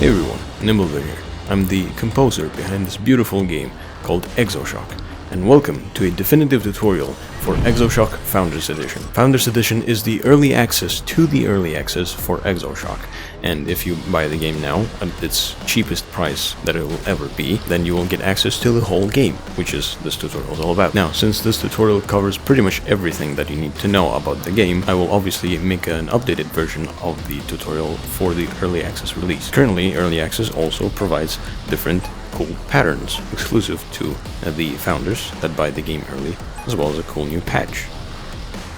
Hey everyone, Nimblebird here. I'm the composer behind this beautiful game called EXOSHOCK, and welcome to a definitive tutorial for EXOSHOCK Founders Edition. Founders Edition is the early access to the early access for EXOSHOCK, and if you buy the game now at its cheapest price that it will ever be, then you will get access to the whole game, which is this tutorial is all about. Now, since this tutorial covers pretty much everything that you need to know about the game, I will obviously make an updated version of the tutorial for the early access release. Currently, early access also provides different cool patterns exclusive to the founders that buy the game early, as well as a cool new patch.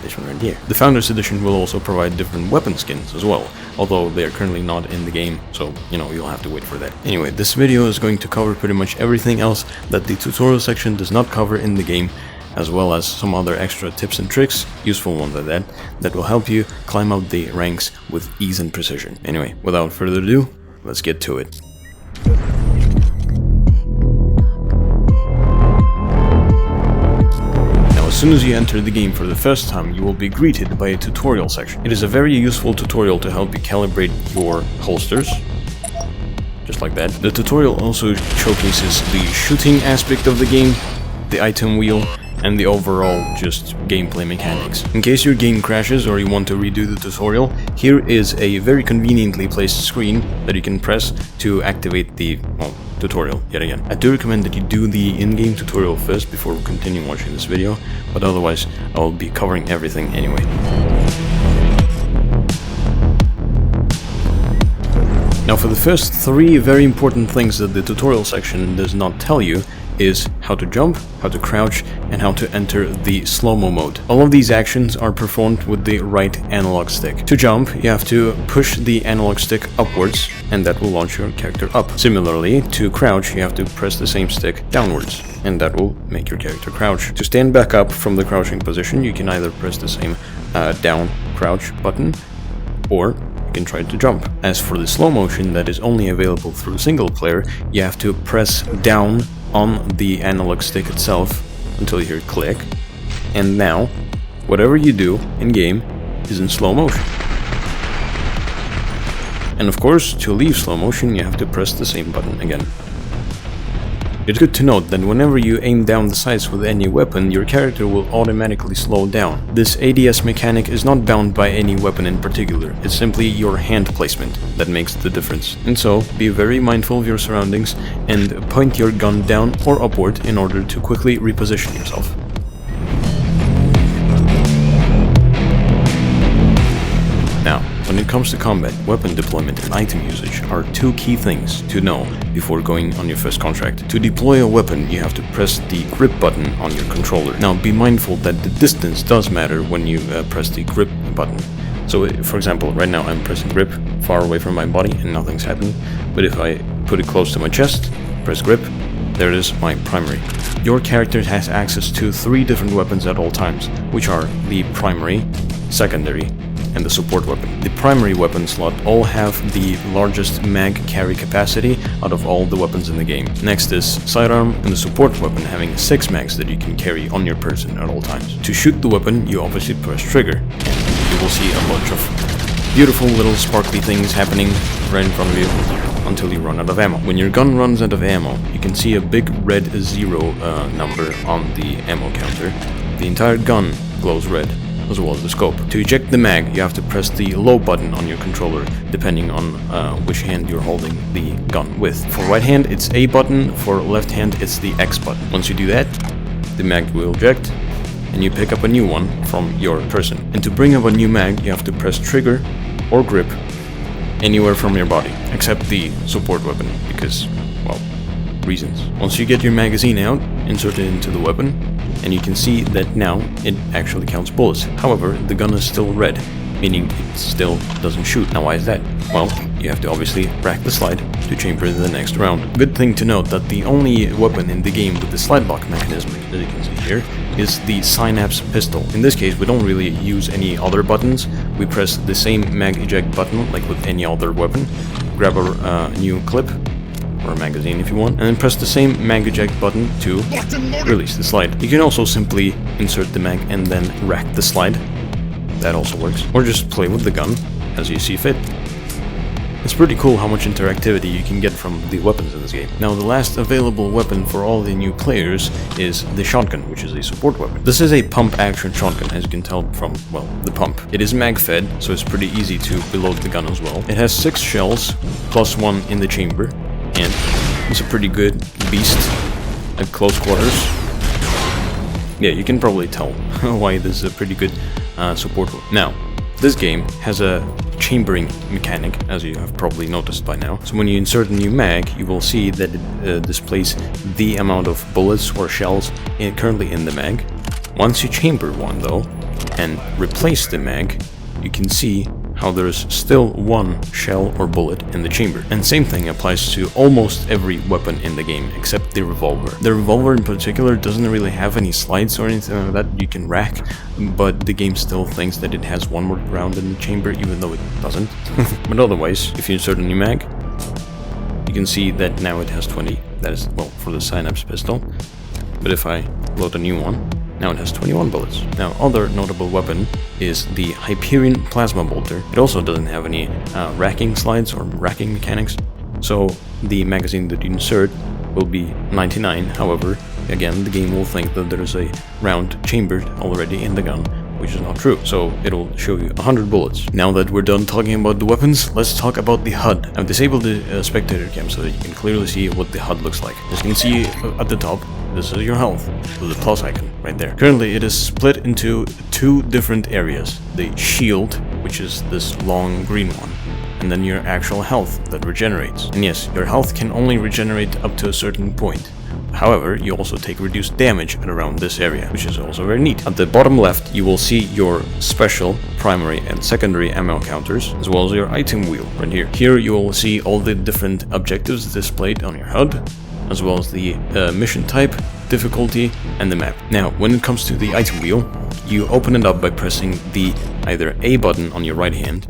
This one right here. The Founders Edition will also provide different weapon skins as well, although they are currently not in the game, so you'll have to wait for that. Anyway, this video is going to cover pretty much everything else that the tutorial section does not cover in the game, as well as some other extra tips and tricks, useful ones at that will help you climb up the ranks with ease and precision. Anyway, without further ado, let's get to it. As soon as you enter the game for the first time, you will be greeted by a tutorial section. It is a very useful tutorial to help you calibrate your holsters, just like that. The tutorial also showcases the shooting aspect of the game, the item wheel, and the overall just gameplay mechanics. In case your game crashes or you want to redo the tutorial, here is a very conveniently placed screen that you can press to activate the tutorial yet again. I do recommend that you do the in-game tutorial first before continuing watching this video, but otherwise I will be covering everything anyway. Now, for the first three very important things that the tutorial section does not tell you is how to jump, how to crouch, and how to enter the slow-mo mode. All of these actions are performed with the right analog stick. To jump, you have to push the analog stick upwards, and that will launch your character up. Similarly, to crouch, you have to press the same stick downwards, and that will make your character crouch. To stand back up from the crouching position, you can either press the same down crouch button, or you can try to jump. As for the slow motion that is only available through single player, you have to press down on the analog stick itself until you hear click, and now whatever you do in game is in slow motion. And of course, to leave slow motion you have to press the same button again. It's good to note that whenever you aim down the sights with any weapon, your character will automatically slow down. This ADS mechanic is not bound by any weapon in particular, it's simply your hand placement that makes the difference. And so, be very mindful of your surroundings and point your gun down or upward in order to quickly reposition yourself. Now, when it comes to combat, weapon deployment and item usage are two key things to know before going on your first contract. To deploy a weapon, you have to press the grip button on your controller. Now, be mindful that the distance does matter when you press the grip button. So, for example, right now I'm pressing grip far away from my body and nothing's happening. But if I put it close to my chest, press grip, there it is, my primary. Your character has access to three different weapons at all times, which are the primary, secondary, and the support weapon. The primary weapon slot all have the largest mag carry capacity out of all the weapons in the game. Next is sidearm and the support weapon having 6 mags that you can carry on your person at all times. To shoot the weapon, you obviously press trigger, and you will see a bunch of beautiful little sparkly things happening right in front of you until you run out of ammo. When your gun runs out of ammo, you can see a big red 0 number on the ammo counter. The entire gun glows red, as well as the scope. To eject the mag, you have to press the low button on your controller, depending on which hand you're holding the gun with. For right hand, it's A button, for left hand, it's the X button. Once you do that, the mag will eject, and you pick up a new one from your person. And to bring up a new mag, you have to press trigger or grip anywhere from your body, except the support weapon, because, well, reasons. Once you get your magazine out, insert it into the weapon, and you can see that now it actually counts bullets. However, the gun is still red, meaning it still doesn't shoot. Now, why is that? Well, you have to obviously rack the slide to chamber the next round. Good thing to note that the only weapon in the game with the slide lock mechanism, as you can see here, is the Synapse pistol. In this case, we don't really use any other buttons. We press the same mag eject button like with any other weapon, grab a new clip, or a magazine if you want, and then press the same mag eject button to release the slide. You can also simply insert the mag and then rack the slide. That also works. Or just play with the gun as you see fit. It's pretty cool how much interactivity you can get from the weapons in this game. Now, the last available weapon for all the new players is the shotgun, which is a support weapon. This is a pump-action shotgun, as you can tell from, well, the pump. It is mag-fed, so it's pretty easy to reload the gun as well. It has 6 shells, plus 1 in the chamber, and it's a pretty good beast at close quarters. Yeah, you can probably tell why this is a pretty good support weapon. Now, this game has a chambering mechanic, as you have probably noticed by now. So when you insert a new mag, you will see that it displays the amount of bullets or shells currently in the mag. Once you chamber one though, and replace the mag, you can see how there's still 1 shell or bullet in the chamber. And same thing applies to almost every weapon in the game, except the revolver. The revolver in particular doesn't really have any slides or anything like that you can rack, but the game still thinks that it has 1 more round in the chamber, even though it doesn't. But otherwise, if you insert a new mag, you can see that now it has 20. That is, well, for the Synapse pistol. But if I load a new one, now it has 21 bullets. Now, other notable weapon is the Hyperion Plasma Bolter. It also doesn't have any racking slides or racking mechanics, so the magazine that you insert will be 99. However, again, the game will think that there's a round chambered already in the gun, which is not true, so it'll show you 100 bullets. Now that we're done talking about the weapons, let's talk about the HUD. I've disabled the spectator cam so that you can clearly see what the HUD looks like. As you can see at the top, this is your health, with the plus icon right there. Currently, it is split into 2 different areas. The shield, which is this long green one, and then your actual health that regenerates. And yes, your health can only regenerate up to a certain point. However, you also take reduced damage at around this area, which is also very neat. At the bottom left, you will see your special, primary, and secondary ammo counters, as well as your item wheel right here. Here you will see all the different objectives displayed on your HUD, as well as the mission type, difficulty, and the map. Now, when it comes to the item wheel, you open it up by pressing the either A button on your right hand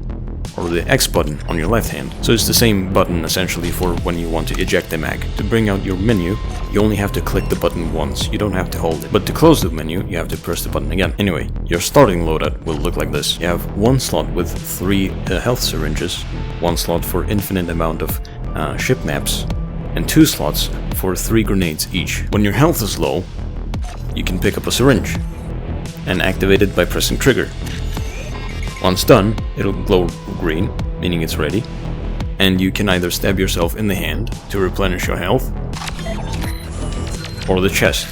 or the X button on your left hand. So it's the same button essentially for when you want to eject the mag. To bring out your menu, you only have to click the button once, you don't have to hold it. But to close the menu, you have to press the button again. Anyway, your starting loadout will look like this. You have 1 slot with 3 health syringes, 1 slot for infinite amount of ship maps, and 2 slots for 3 grenades each. When your health is low, you can pick up a syringe and activate it by pressing trigger. Once done, it'll glow green, meaning it's ready, and you can either stab yourself in the hand to replenish your health, or the chest.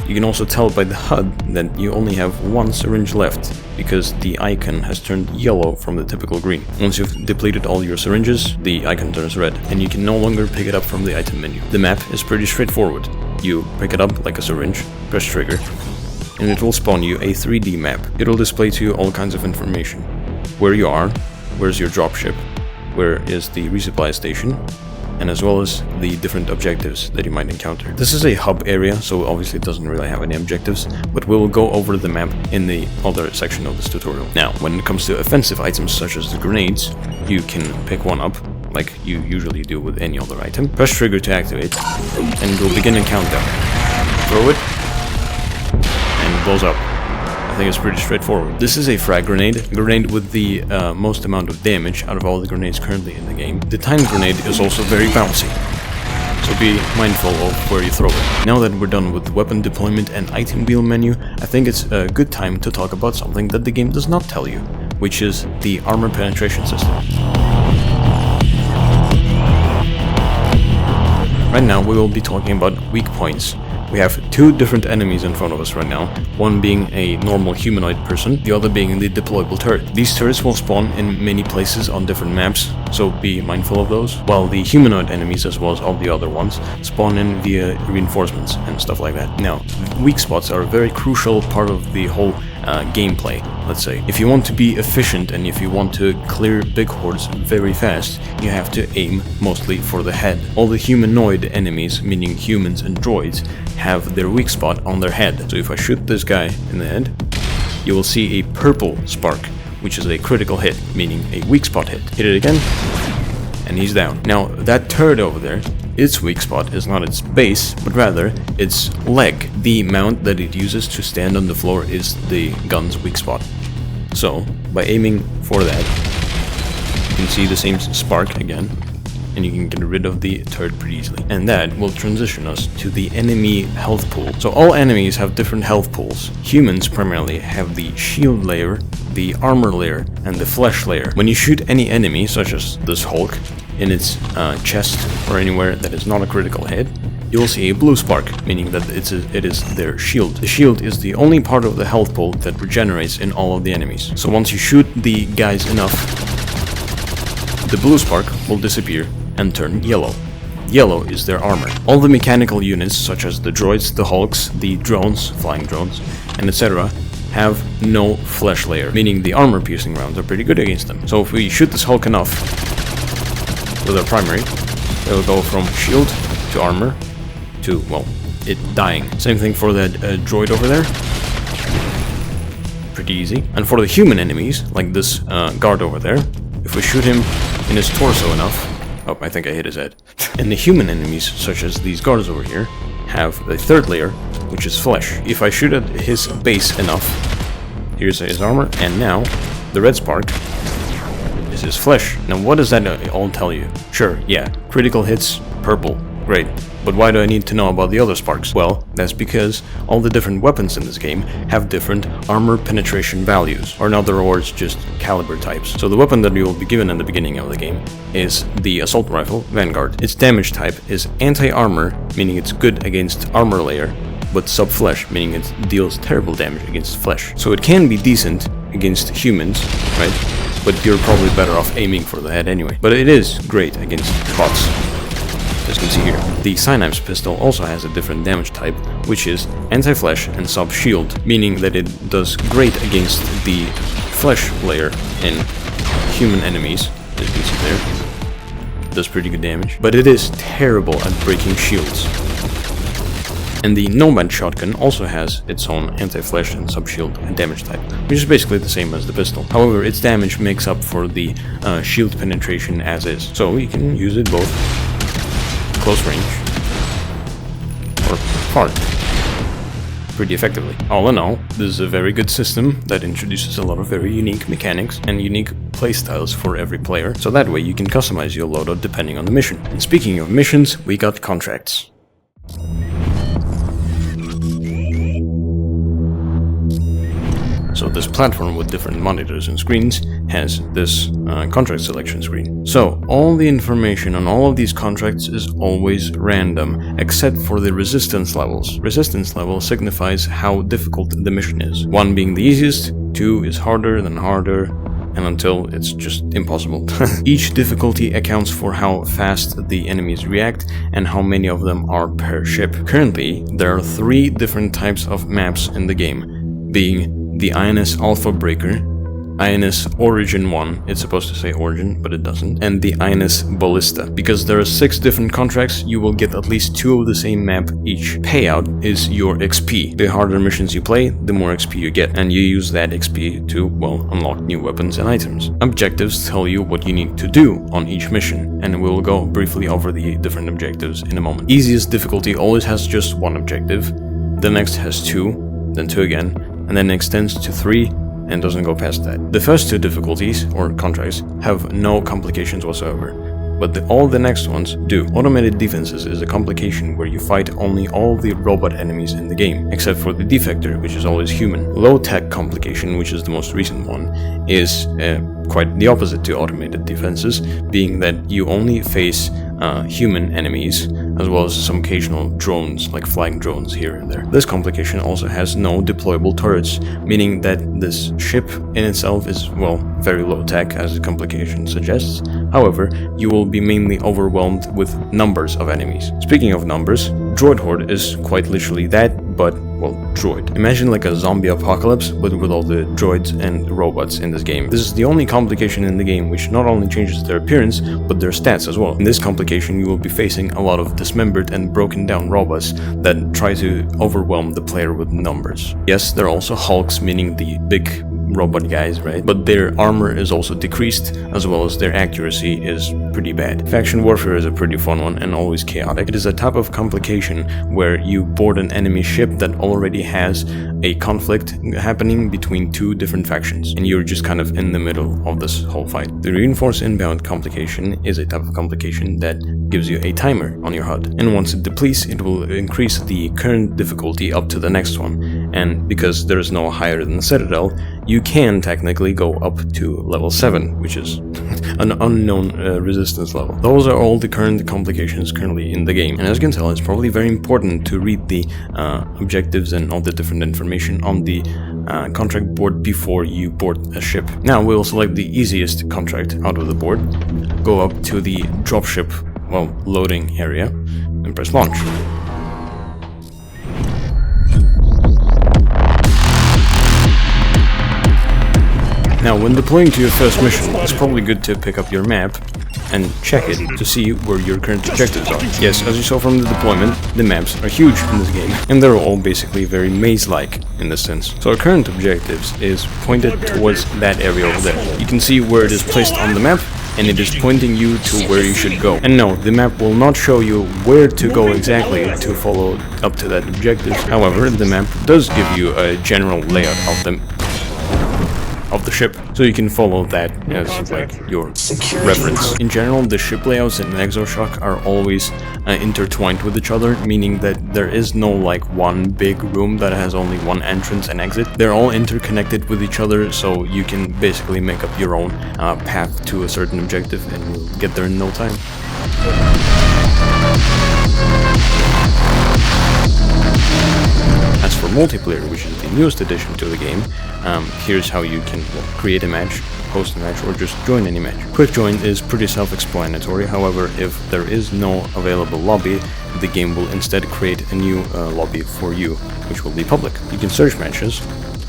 You can also tell by the HUD that you only have 1 syringe left, because the icon has turned yellow from the typical green. Once you've depleted all your syringes, the icon turns red, and you can no longer pick it up from the item menu. The map is pretty straightforward. You pick it up like a syringe, press trigger, and it will spawn you a 3D map. It'll display to you all kinds of information. Where you are, where's your dropship, where is the resupply station, and as well as the different objectives that you might encounter. This is a hub area, so obviously it doesn't really have any objectives, but we'll go over the map in the other section of this tutorial. Now, when it comes to offensive items such as the grenades, you can pick one up, like you usually do with any other item. Press trigger to activate, and it will begin a countdown. Throw it, and it blows up. I think it's pretty straightforward. This is a frag grenade, a grenade with the most amount of damage out of all the grenades currently in the game. The timed grenade is also very bouncy, so be mindful of where you throw it. Now that we're done with the weapon deployment and item wheel menu, I think it's a good time to talk about something that the game does not tell you, which is the armor penetration system. Right now we will be talking about weak points. We have 2 different enemies in front of us right now, one being a normal humanoid person, the other being the deployable turret. These turrets will spawn in many places on different maps, so be mindful of those, while the humanoid enemies, as well as all the other ones, spawn in via reinforcements and stuff like that. Now, weak spots are a very crucial part of the whole gameplay, let's say. If you want to be efficient and if you want to clear big hordes very fast, you have to aim mostly for the head. All the humanoid enemies, meaning humans and droids, have their weak spot on their head. So if I shoot this guy in the head, you will see a purple spark, which is a critical hit, meaning a weak spot hit. Hit it again, and he's down. Now, that turret over there, its weak spot is not its base, but rather its leg. The mount that it uses to stand on the floor is the gun's weak spot. So, by aiming for that, can see the same spark again, and you can get rid of the turret pretty easily. And that will transition us to the enemy health pool. So all enemies have different health pools. Humans primarily have the shield layer, the armor layer, and the flesh layer. When you shoot any enemy, such as this Hulk, in its chest or anywhere that is not a critical hit, you will see a blue spark, meaning that it is their shield. The shield is the only part of the health pool that regenerates in all of the enemies. So once you shoot the guys enough, the blue spark will disappear and turn yellow. Yellow is their armor. All the mechanical units, such as the droids, the Hulks, the drones, flying drones, and etc., have no flesh layer, meaning the armor-piercing rounds are pretty good against them. So if we shoot this Hulk enough with our primary, it will go from shield to armor to, well, it dying. Same thing for that droid over there. Pretty easy. And for the human enemies, like this guard over there, if we shoot him in his torso enough... Oh, I think I hit his head. And the human enemies, such as these guards over here, have the third layer, which is flesh. If I shoot at his base enough, here's his armor, and now the red spark is his flesh. Now what does that all tell you? Sure, yeah, critical hits, purple, great. But why do I need to know about the other sparks? Well, that's because all the different weapons in this game have different armor penetration values, or in other words, just caliber types. So the weapon that you will be given in the beginning of the game is the assault rifle Vanguard. Its damage type is anti-armor, meaning it's good against armor layer, but sub-flesh, meaning it deals terrible damage against flesh. So it can be decent against humans, right? But you're probably better off aiming for the head anyway. But it is great against bots. As you can see here. The Synapse pistol also has a different damage type, which is anti-flesh and sub-shield, meaning that it does great against the flesh layer in human enemies, as you can see there. Does pretty good damage, but it is terrible at breaking shields. And the Nomad shotgun also has its own anti-flesh and sub-shield damage type, which is basically the same as the pistol. However, its damage makes up for the shield penetration as is, so you can use it both close range or far pretty effectively. All in all, this is a very good system that introduces a lot of very unique mechanics and unique playstyles for every player, so that way you can customize your loadout depending on the mission. And speaking of missions, we got contracts. So this platform with different monitors and screens has this contract selection screen. So all the information on all of these contracts is always random, except for the resistance levels. Resistance level signifies how difficult the mission is. 1 being the easiest, 2 is harder, then harder, and until it's just impossible. Each difficulty accounts for how fast the enemies react and how many of them are per ship. Currently, there are 3 different types of maps in the game, being the INS Alpha Breaker, INS Origin 1, it's supposed to say Origin, but it doesn't, and the INS Ballista. Because there are 6 different contracts, you will get at least 2 of the same map each. Payout is your XP. The harder missions you play, the more XP you get, and you use that XP to, well, unlock new weapons and items. Objectives tell you what you need to do on each mission, and we'll go briefly over the different objectives in a moment. Easiest difficulty always has just 1 objective, the next has 2, then 2 again, and then extends to 3 and doesn't go past that. The first 2 difficulties, or contracts, have no complications whatsoever, but all the next ones do. Automated defenses is a complication where you fight only all the robot enemies in the game, except for the defector, which is always human. Low-tech complication, which is the most recent one, is quite the opposite to automated defenses, being that you only face human enemies, as well as some occasional drones, like flying drones here and there. This complication also has no deployable turrets, meaning that this ship in itself is, well, very low tech, as the complication suggests. However, you will be mainly overwhelmed with numbers of enemies. Speaking of numbers, Droid Horde is quite literally that, but, well, droid. Imagine like a zombie apocalypse, but with all the droids and robots in this game. This is the only complication in the game which not only changes their appearance, but their stats as well. In this complication, you will be facing a lot of dismembered and broken down robots that try to overwhelm the player with numbers. Yes, there are also Hulks, meaning the big robot guys, right? But their armor is also decreased, as well as their accuracy is pretty bad. Faction warfare is a pretty fun one and always chaotic. It is a type of complication where you board an enemy ship that already has a conflict happening between two different factions, and you're just kind of in the middle of this whole fight. The reinforced inbound complication is a type of complication that gives you a timer on your HUD, and once it depletes, it will increase the current difficulty up to the next one. And because there is no higher than the Citadel, you can technically go up to level 7, which is an unknown resistance level. Those are all the current complications currently in the game, and as you can tell, it's probably very important to read the objectives and all the different information on the contract board before you board a ship. Now we'll select the easiest contract out of the board, go up to the dropship, well, loading area, and press launch. Now, when deploying to your first mission, it's probably good to pick up your map and check it to see where your current objectives are. Yes, as you saw from the deployment, the maps are huge in this game, and they're all basically very maze-like in this sense. So our current objectives is pointed towards that area over there. You can see where it is placed on the map, and it is pointing you to where you should go. And no, the map will not show you where to go exactly to follow up to that objective. However, the map does give you a general layout of the ship, so you can follow that as like your reference. In general, the ship layouts in EXOSHOCK are always intertwined with each other, meaning that there is no like one big room that has only one entrance and exit. They're all interconnected with each other, so you can basically make up your own path to a certain objective and you'll get there in no time. As for multiplayer, which is the newest addition to the game, here's how you can create a match, host a match, or just join any match. Quick join is pretty self-explanatory. However, if there is no available lobby, the game will instead create a new lobby for you, which will be public. You can search matches,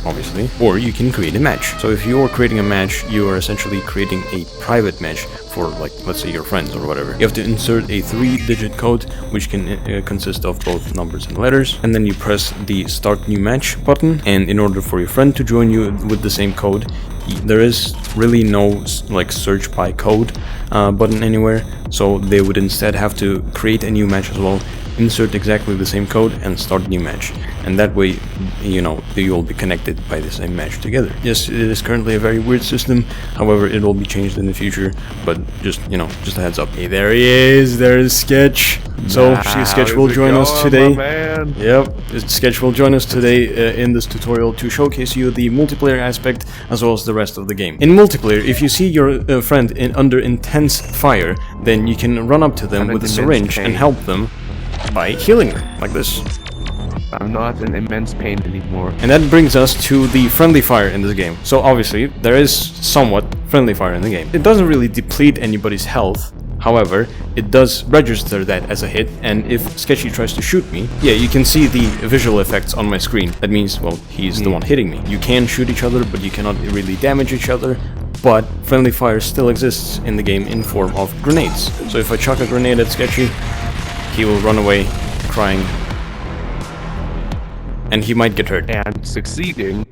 obviously, or you can create a match. So if you're creating a match, you are essentially creating a private match for, like, let's say your friends or whatever. You have to insert a 3-digit code, which can consist of both numbers and letters, and then you press the Start New Match button, and in order for your friend to join you with the same code, there is really no like search by code button anywhere, so they would instead have to create a new match as well, insert exactly the same code, and start new match. And that way, you know, you'll be connected by the same match together. Yes, it is currently a very weird system, however, it will be changed in the future, but just, you know, just a heads up. Hey, there he is, there's Sketch. So, Sketch will join us today. Yep, Sketch will join us today in this tutorial to showcase you the multiplayer aspect as well as the rest of the game. In multiplayer, if you see your friend under intense fire, then you can run up to them with a syringe and help them by healing them, like this. I'm not in immense pain anymore. And that brings us to the friendly fire in this game. So obviously, there is somewhat friendly fire in the game. It doesn't really deplete anybody's health. However, it does register that as a hit, and if Sketchy tries to shoot me, yeah, you can see the visual effects on my screen. That means, well, he's the one hitting me. You can shoot each other, but you cannot really damage each other. But friendly fire still exists in the game in form of grenades. So if I chuck a grenade at Sketchy, he will run away crying, and he might get hurt. And succeeding.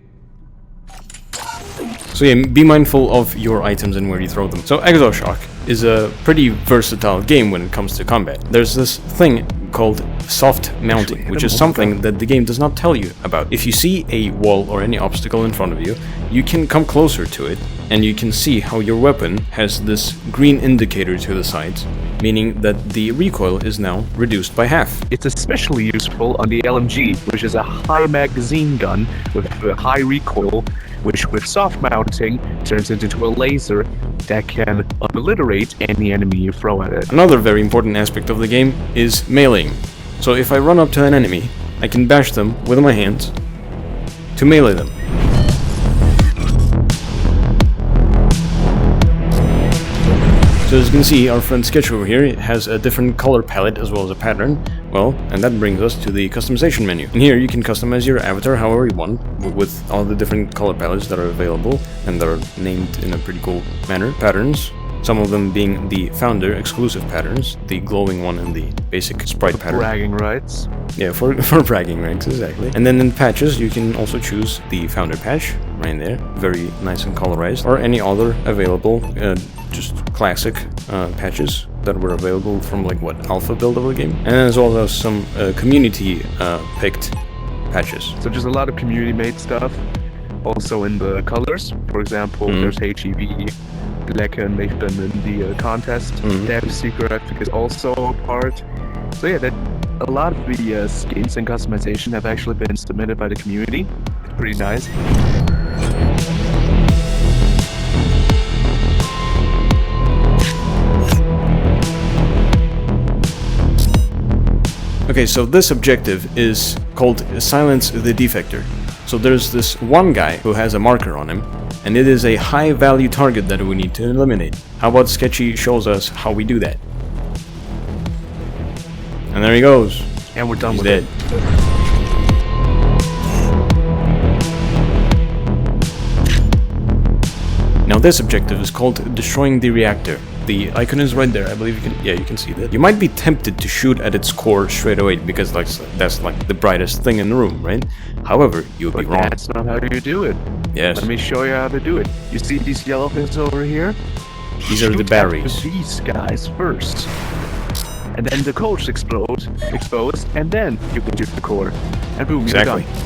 So yeah, be mindful of your items and where you throw them. So EXOSHOCK is a pretty versatile game when it comes to combat. There's this thing called soft mounting, which is something that the game does not tell you about. If you see a wall or any obstacle in front of you, you can come closer to it, and you can see how your weapon has this green indicator to the sides, meaning that the recoil is now reduced by half. It's especially useful on the LMG, which is a high magazine gun with a high recoil, which with soft mounting turns into a laser that can obliterate any enemy you throw at it. Another very important aspect of the game is meleeing. So if I run up to an enemy, I can bash them with my hands to melee them. So as you can see, our friend Sketch over here has a different color palette as well as a pattern. Well, and that brings us to the customization menu. And here you can customize your avatar however you want, with all the different color palettes that are available, and that are named in a pretty cool manner. Patterns, some of them being the founder exclusive patterns, the glowing one and the basic sprite pattern. Bragging rights. Yeah, for bragging rights, exactly. And then in patches, you can also choose the founder patch, right there, very nice and colorized, or any other available, just classic patches that were available from like what, alpha build of the game, and there's also some community picked patches. So just a lot of community made stuff. Also in the colors, for example, there's HEV, Black, and they've been in the contest. Dev Secret, I think, is also a part. So yeah, that a lot of the skins and customization have actually been submitted by the community. It's pretty nice. Okay, so this objective is called Silence the Defector. So there's this one guy who has a marker on him, and it is a high value target that we need to eliminate. How about Sketchy shows us how we do that? And there he goes. And we're done He's with dead. Now this objective is called Destroying the Reactor. The icon is right there, I believe you can, yeah, you can see that. You might be tempted to shoot at its core straight away because that's like the brightest thing in the room, right? However, you'll be wrong. That's not how you do it. Yes. Let me show you how to do it. You see these yellow things over here? These are the batteries. These guys first. And then the core's exposed, and then you can shoot the core. And boom, Exactly. you're done.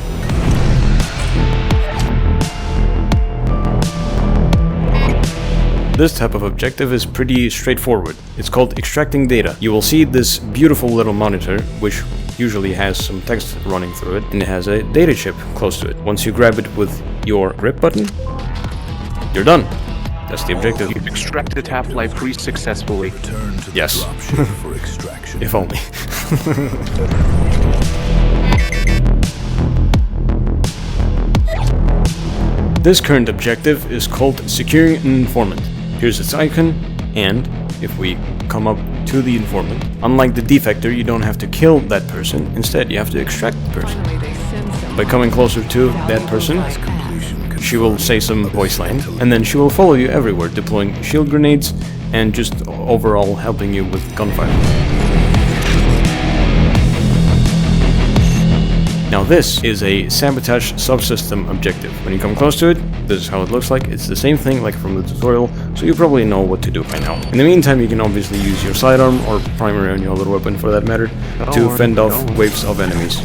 This type of objective is pretty straightforward. It's called extracting data. You will see this beautiful little monitor, which usually has some text running through it, and it has a data chip close to it. Once you grab it with your grip button, you're done. That's the objective. You've extracted Half-Life 3 successfully. Yes. If only. This current objective is called Securing an Informant. Here's its icon, and if we come up to the informant, unlike the defector, you don't have to kill that person. Instead, you have to extract the person. By coming closer to that person, she will say some voice line, and then she will follow you everywhere, deploying shield grenades and just overall helping you with gunfire. Now this is a sabotage subsystem objective. When you come close to it, this is how it looks like. It's the same thing like from the tutorial, so you probably know what to do by now. In the meantime, you can obviously use your sidearm or primary on your other weapon for that matter to fend off waves of enemies.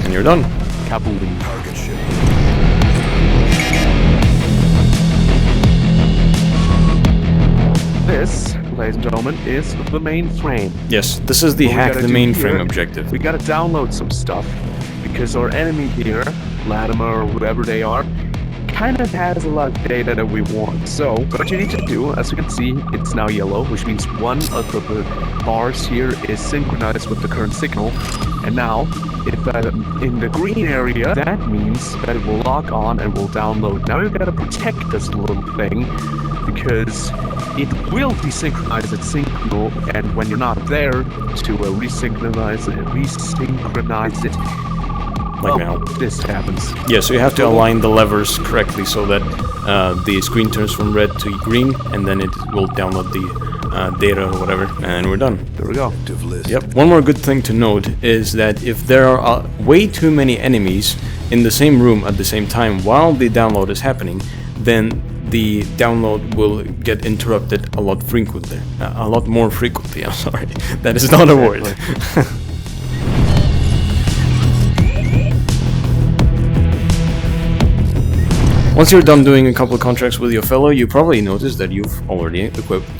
And you're done. Kaboom. Target ship. This, ladies and gentlemen, is the mainframe. Yes, this is the hack the mainframe objective. We gotta download some stuff because our enemy here, Latimer or whoever they are, kind of has a lot of data that we want. So what you need to do, as you can see, it's now yellow, which means one of the bars here is synchronized with the current signal. And now, if in the green area, that means that it will lock on and will download. Now we've got to protect this little thing because it will desynchronize its signal, and when you're not there to resynchronize it, like now. This happens. Yeah, so you have to align the levers correctly so that the screen turns from red to green, and then it will download the data or whatever, and we're done. There we go. Yep. One more good thing to note is that if there are way too many enemies in the same room at the same time while the download is happening, then the download will get interrupted a lot frequently. A lot more frequently, I'm sorry. That is not a word. Once you're done doing a couple of contracts with your fellow, you probably notice that you've already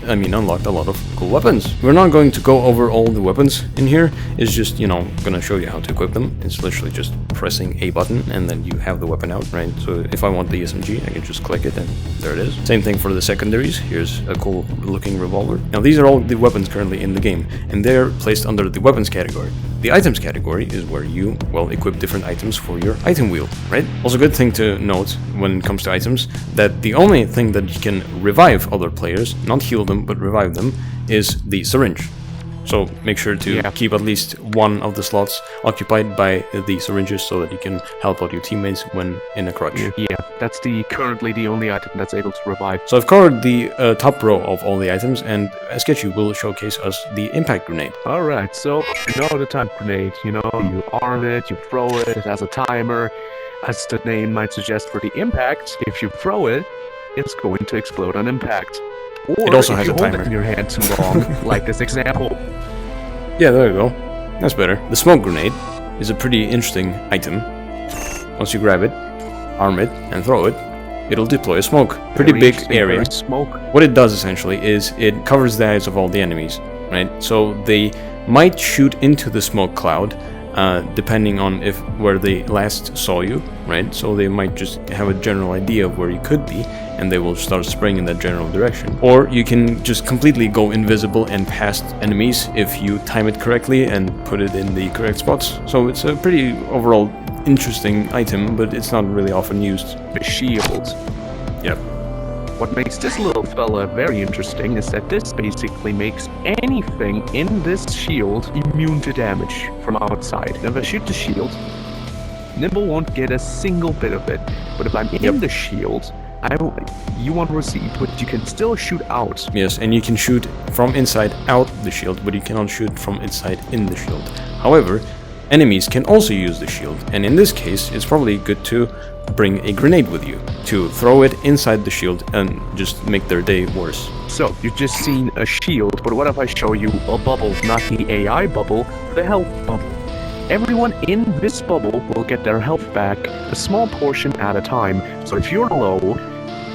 unlocked a lot of cool weapons. We're not going to go over all the weapons in here. It's just, gonna show you how to equip them. It's literally just pressing a button and then you have the weapon out, right? So if I want the SMG, I can just click it and there it is. Same thing for the secondaries. Here's a cool looking revolver. Now these are all the weapons currently in the game, and they're placed under the weapons category. The items category is where you, equip different items for your item wheel, right? Also, good thing to note when it comes to items, that the only thing that you can revive other players, not heal them, but revive them, is the syringe. So make sure to keep at least one of the slots occupied by the syringes so that you can help out your teammates when in a crutch. Yeah, that's currently the only item that's able to revive. So I've covered the top row of all the items, and Sketchy will showcase us the impact grenade. Alright, so the time grenade, you arm it, you throw it, it has a timer. As the name might suggest for the impact, if you throw it, it's going to explode on impact. Or It also if has you a hold timer. it in your hand too long, like this example. Yeah, there you go. That's better. The smoke grenade is a pretty interesting item. Once you grab it, arm it, and throw it, it'll deploy a smoke. Pretty Very big interesting, area. very smoke. What it does essentially is it covers the eyes of all the enemies, right? So they might shoot into the smoke cloud, depending on where they last saw you, right? So they might just have a general idea of where you could be, and they will start spraying in that general direction. Or you can just completely go invisible and past enemies if you time it correctly and put it in the correct spots. So it's a pretty overall interesting item, but it's not really often used. The shield. Yep. What makes this little fella very interesting is that this basically makes anything in this shield immune to damage from outside. If I shoot the shield, Nimble won't get a single bit of it. But if I'm in the shield, you won't receive, but you can still shoot out. Yes, and you can shoot from inside out the shield, but you cannot shoot from inside in the shield. However, enemies can also use the shield, and in this case, it's probably good to bring a grenade with you to throw it inside the shield and just make their day worse. So, you've just seen a shield, but what if I show you a bubble, not the AI bubble, the health bubble? Everyone in this bubble will get their health back a small portion at a time. So if you're low,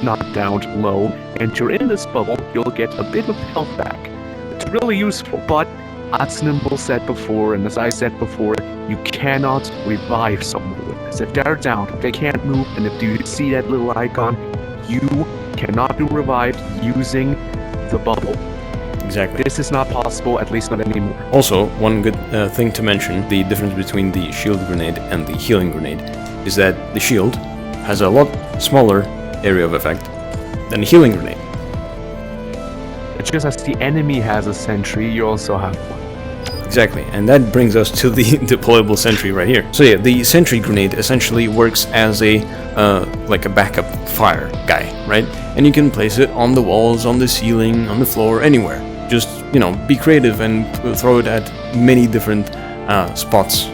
not down low, and you're in this bubble, you'll get a bit of health back. It's really useful, but as Nimble said before, and as I said before, you cannot revive someone with this. If they're down, if they can't move, and if you see that little icon, you cannot be revived using the bubble. Exactly. This is not possible, at least not anymore. Also, one good thing to mention, the difference between the shield grenade and the healing grenade, is that the shield has a lot smaller area of effect than the healing grenade. It's just as the enemy has a sentry, you also have one. Exactly, and that brings us to the deployable sentry right here. So yeah, the sentry grenade essentially works as a like a backup fire guy, right? And you can place it on the walls, on the ceiling, on the floor, anywhere. Just, you know, be creative and throw it at many different spots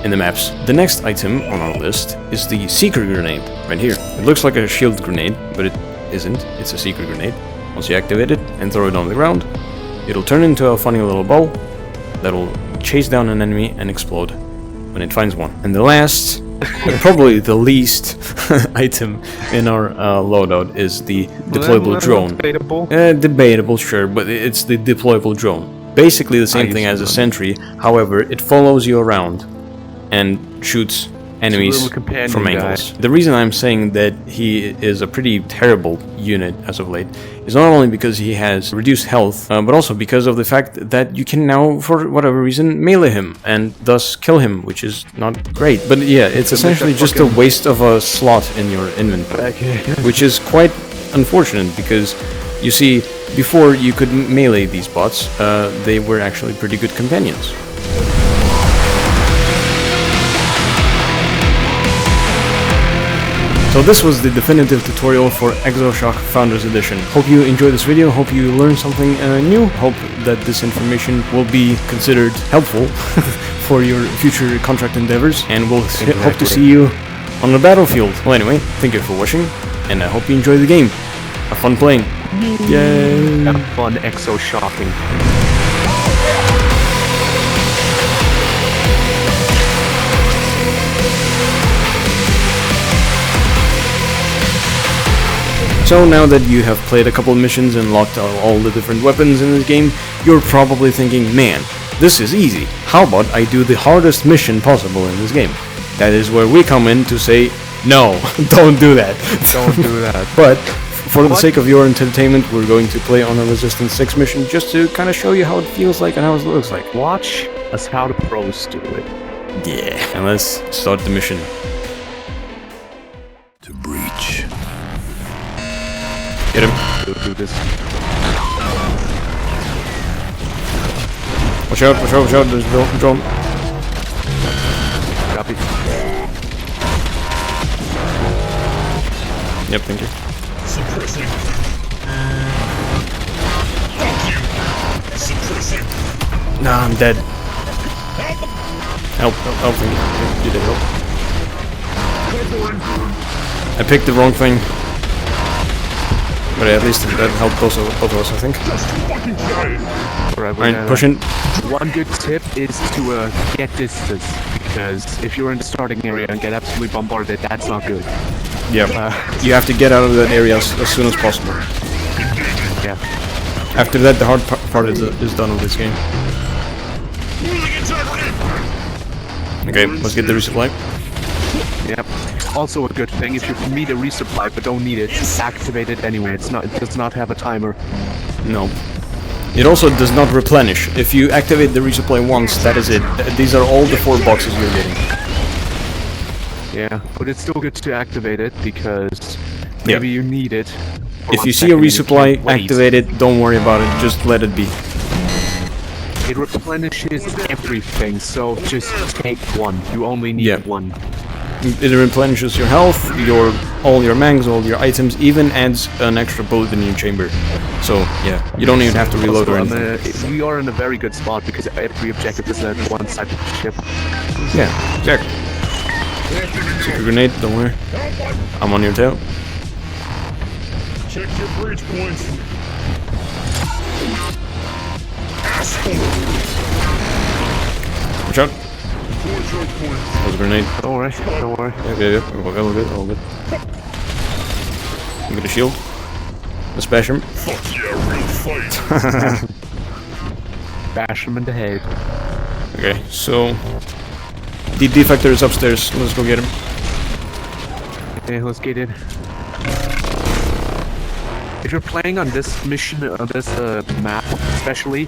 in the maps. The next item on our list is the seeker grenade right here. It looks like a shield grenade, but it isn't. It's a seeker grenade. Once you activate it and throw it on the ground, it'll turn into a funny little ball that'll chase down an enemy and explode when it finds one. And the last, and probably the least item in our loadout is the deployable drone. Debatable. Debatable, sure, but it's the deployable drone. Basically the same thing as a sentry, however, it follows you around and shoots enemies from angles. The reason I'm saying that he is a pretty terrible unit as of late is not only because he has reduced health, but also because of the fact that you can now, for whatever reason, melee him and thus kill him, which is not great. But yeah, it's essentially just a waste of a slot in your inventory, which is quite unfortunate because, you see, before you could melee these bots, they were actually pretty good companions. So this was the definitive tutorial for EXOSHOCK Founders Edition. Hope you enjoyed this video, hope you learned something new, hope that this information will be considered helpful for your future contract endeavors, and we'll hope to see you on the battlefield. Well anyway, thank you for watching, and I hope you enjoy the game. Have fun playing. Yay! Have fun exoshocking. So now that you have played a couple of missions and locked all the different weapons in this game, you're probably thinking, man, this is easy. How about I do the hardest mission possible in this game? That is where we come in to say, no, don't do that. Don't do that. But for the sake of your entertainment, we're going to play on a Resistance 6 mission just to kind of show you how it feels like and how it looks like. Watch us how the pros do it. Yeah, and let's start the mission. To breach. Get him. We'll do this. Watch out, there's a drone. Copy. Yep, thank you. Suppressing. Thank you. Suppressing. Nah, I'm dead. Help, thank you. You did help. I picked the wrong thing. But at least that helped both of us, I think. Alright, pushing. One good tip is to get distance, because if you're in the starting area and get absolutely bombarded, that's not good. Yeah, you have to get out of that area as soon as possible. Yeah. After that, the hard part is done with this game. Okay, let's get the resupply. Yep. Also a good thing, if you need a resupply but don't need it, activate it anyway. It does not have a timer. No. It also does not replenish. If you activate the resupply once, that is it. These are all the 4 boxes you're getting. Yeah, but it's still good to activate it because maybe you need it. If you see a resupply, activate it. Don't worry about it. Just let it be. It replenishes everything, so just take one. You only need one. It replenishes your health, all your mangs, all your items, even adds an extra bullet in your chamber. So yeah, you don't even have to reload or anything. We are in a very good spot because every objective is at one side of the ship. Yeah, exactly. Secret grenade, don't worry. I'm on your tail. Check your breach points. Watch out. That was a grenade. Don't worry, don't worry. Yeah. All good. Get a shield. Let's bash him. Fuck yeah, real fight. Bash him in the head. Okay, so the defector is upstairs. Let's go get him. Okay, let's get in. If you're playing on this mission, on this map especially,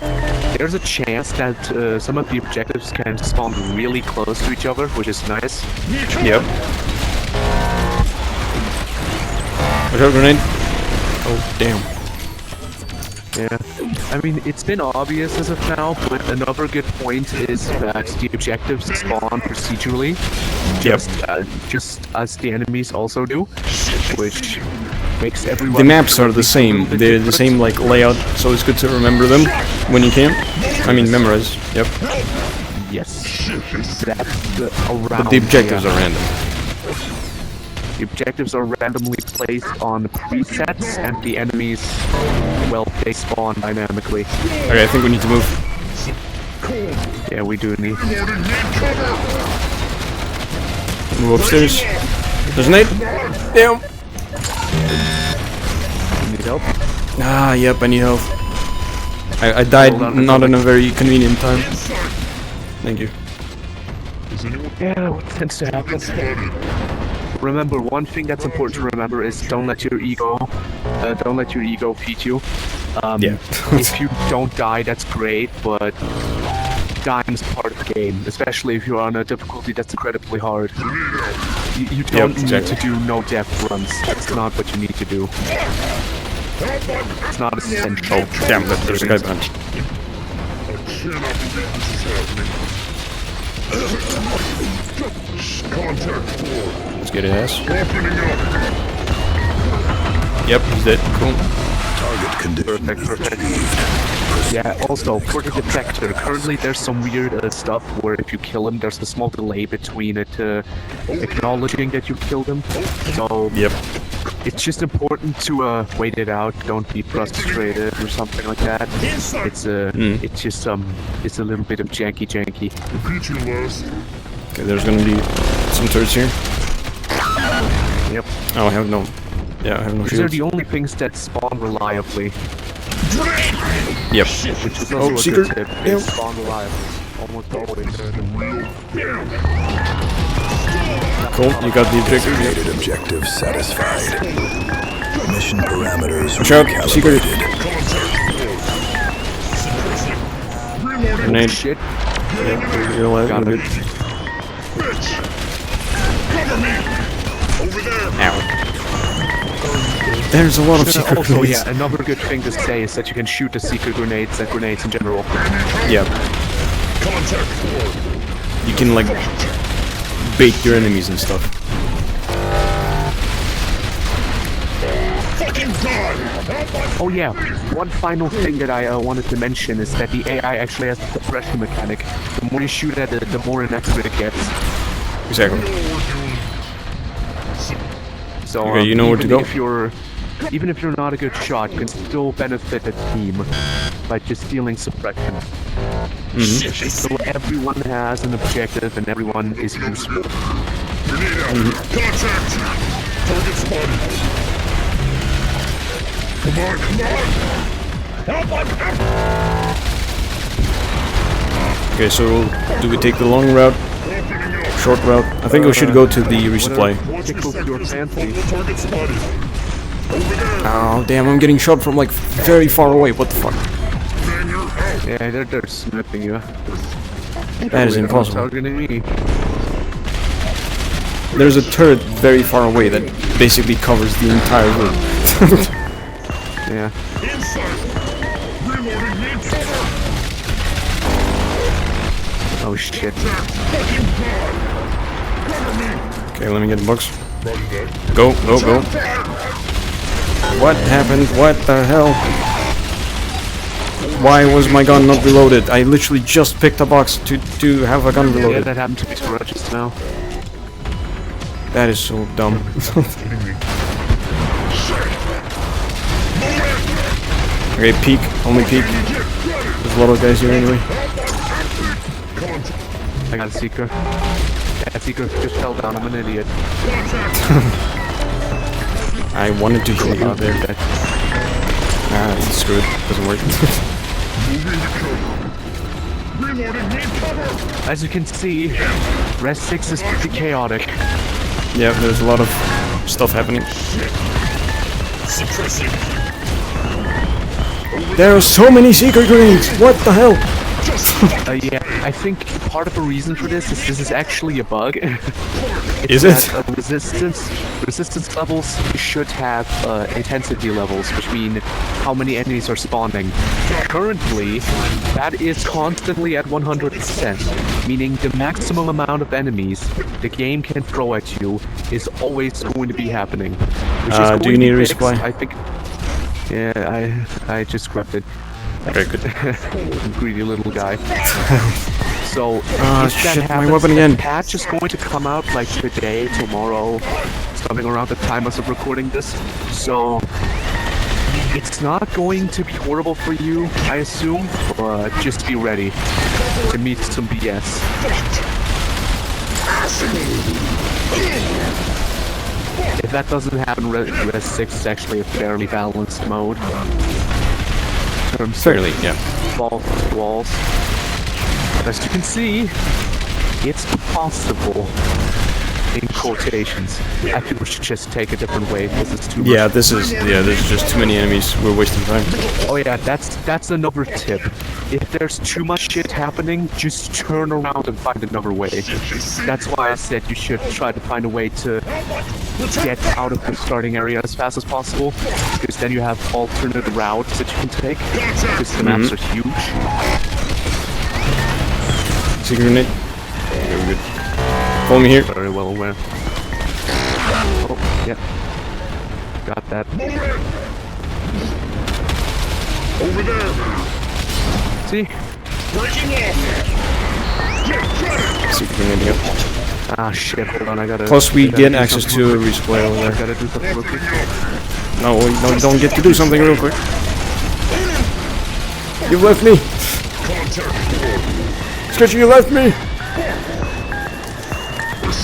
there's a chance that some of the objectives can spawn really close to each other, which is nice. Yep. Watch out, grenade. Oh, damn. Yeah. I mean, it's been obvious as of now, but another good point is that the objectives spawn procedurally, just as the enemies also do, which makes everyone... The maps are the same. They're the same like layout, so it's good to remember them when you can. I mean, memorize. Yep. Yes. That's around. But the objectives are random. The objectives are randomly placed on presets, and the enemies, well, they spawn dynamically. Okay, I think we need to move. Yeah, we do need. Move upstairs. There's an 8. Damn. Need help? Ah, yep, I need help. I died not in a very convenient time. Thank you. Yeah, what tends to happen? Remember, one thing that's important to remember is don't let your ego feed you. If you don't die, that's great, but dying is part of the game, especially if you're on a difficulty that's incredibly hard. You don't need to do no-death runs. That's not what you need to do. It's not essential. Oh, damn, there's a guy behind. Let's get his ass. Yep, he's dead. Cool. Target condition. Perfect. Yeah, also, for the detector, currently there's some weird stuff where if you kill him, there's a small delay between it acknowledging that you killed him. So, it's just important to wait it out, don't be frustrated or something like that. It's just it's a little bit of janky. Okay, there's gonna be some turrets here. Yep. Oh, I have no... Yeah, I have no shields. These are the only things that spawn reliably. Yep. Which is also a secret. good tip. They spawn reliably. Almost always. Cool, you got the objective. Designated objective satisfied. Mission parameters Watch out, secret. Grenade. Shit. Yeah, you're alive. Got it. Ow. There's a lot of secret also, grenades. yeah, another good thing to say is that you can shoot the secret grenades and grenades in general. Yeah. You can like bait your enemies and stuff. Oh yeah, one final thing that I wanted to mention is that the AI actually has a suppression mechanic. The more you shoot at it, the more inactive it gets. Exactly. So Okay, you know where to go? Even if you're not a good shot, you can still benefit the team by just stealing suppression. So everyone has an objective and everyone is useful. Grenade out. Contact. Target spotted. Come on, come on. Help us. Okay, so do we take the long route? Short route? I think we should go to the resupply. Tickles your fancy. Target spotted. Over there. Oh, damn, I'm getting shot from like very far away. What the fuck? Banger out. Yeah, they're sniping you. That is impossible. Targeting me. There's a turret very far away that basically covers the entire room. Yeah. Inside. Reloading need cover. Oh shit. Fucking God. Cover me. Okay, let me get the box. Roger that. Go, go, go. What happened? What the hell? Why was my gun not reloaded? I literally just picked a box to have a gun Yeah, reloaded. that happened to me just now. That is so dumb. Okay, peek. Only peek. There's a lot of guys here anyway. I got a seeker. Yeah, seeker just fell down. I'm an idiot. I wanted to heal you there. Ah, screw it. Doesn't work. Reloading need cover. As you can see, Res 6 is pretty chaotic. Yeah, there's a lot of stuff happening. Suppressing. There are so many secret grenades! What the hell? Yeah, I think part of the reason for this is actually a bug. Is it? Resistance levels should have intensity levels, which mean how many enemies are spawning. Currently, that is constantly at 100%, meaning the maximum amount of enemies the game can throw at you is always going to be happening. Which is Do you going to need a be fixed, resupply? I think. Yeah, I just grabbed it. Okay, good. Greedy little guy. So, if shit, that my happens, weapon the again. patch is going to come out like today, tomorrow, something around the time of recording this. So, it's not going to be horrible for you, I assume, but just be ready to meet some BS. If that doesn't happen, Res 6 is actually a fairly balanced mode. In terms of Fairly, yeah. walls. But as you can see, it's possible. In quotations. I think we should just take a different way because it's too much. Yeah, there's just too many enemies. We're wasting time. Oh yeah, that's another tip. If there's too much shit happening, just turn around and find another way. That's why I said you should try to find a way to get out of the starting area as fast as possible, because then you have alternate routes that you can take, because the maps are huge. Secret grenade. Okay, we're good. Follow me here. Very well aware. Oh, yeah. Got that. Over there. See? Breaking off. Secret grenade here. Ah shit, hold on, I gotta... Plus we gotta get do access something to a real quick. resupply over I there. gotta do something real quick. No, we don't get to do something real quick. You left me! Sketchy, you left me!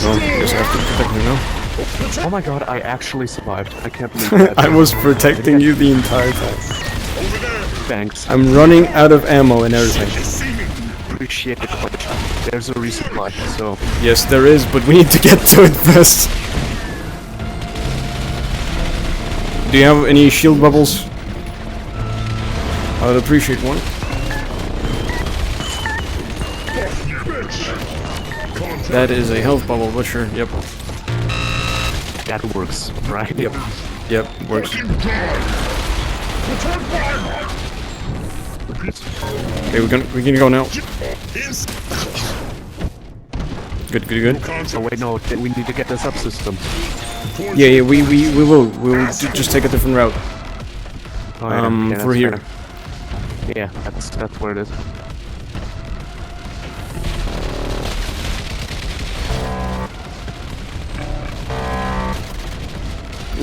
Well, I guess I have to protect me now. Oh my god, I actually survived. I can't believe that. I was protecting you the entire time. Thanks. I'm running out of ammo and everything. Appreciate the clutch. There's a resupply, so... Yes, there is, but we need to get to it first. Do you have any shield bubbles? I would appreciate one. That is a health bubble, but sure, yep. That works, right? Yep. Yep, works. Okay, we can go now. Good, good, good. Oh wait, no, we need to get the subsystem. Yeah, we will. We'll just take a different route. Oh, yeah, for that's here. fair. Yeah, that's where it is.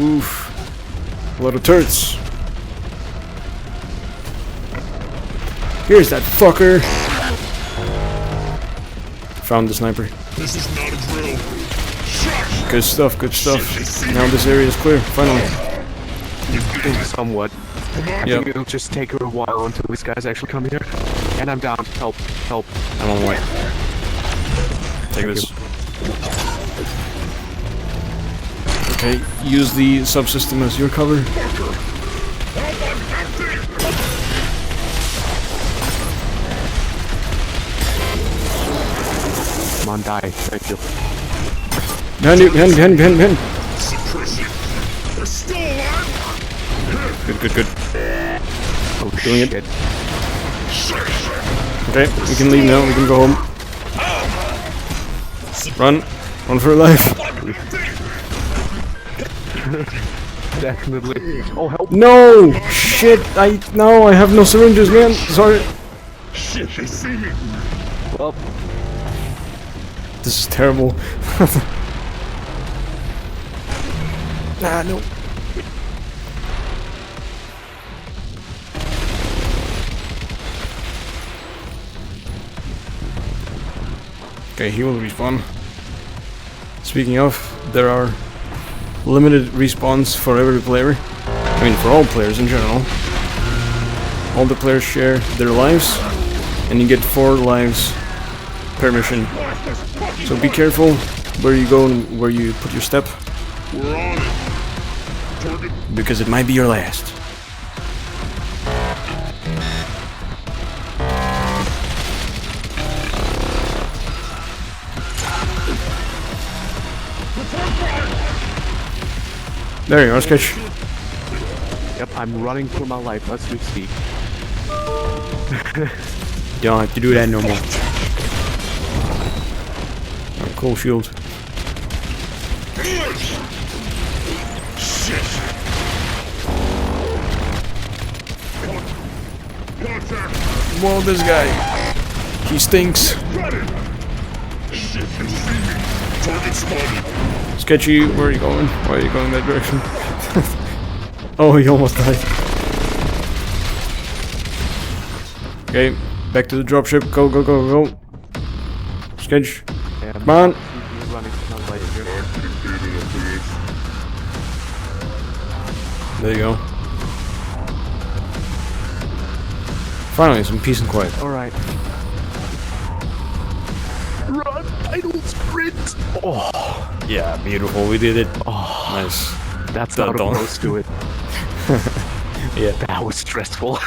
Oof. A lot of turrets. Here's that fucker. Found the sniper. This is not a drill. Shush! Good stuff, good stuff. Now this area is clear, finally. Somewhat. Yep. It'll just take a while until these guys actually come here. And I'm down. Help. Help. I'm on my way. Take this. Okay, use the subsystem as your cover. Come on, die. Thank you. Behind you, behind. Suppressing. They're still alive! Good. Oh, Doing shit. it. Okay, we can leave now, we can go home. Run for your life. Definitely. Oh, help. No! Shit, I have no syringes, man. Sorry. Shit, they see me! Well, This is terrible. No. Okay, he will respawn. Speaking of, there are limited respawns for every player. I mean, for all players in general. All the players share their lives, and you get 4 lives per mission. So be careful where you go and where you put your step, We're on it! Target because it might be your last. There you are, Sketch. yep, I'm running for my life as we speak. You don't have to do that no more. Cool shield. Shit! Contact! Whoa, this guy. He stinks. Got it! Shit, they see me! Target spotted! Sketchy, where are you going? Why are you going that direction? Oh, he almost died. Okay, back to the dropship. Go. Sketch, And come on. he's running for my life here. There you go. Finally, some peace and quiet. Alright. Run! I don't sprint! Oh, Yeah, beautiful. We did it. Oh, nice. that's Dun, not dun. close to it. Yeah. That was stressful.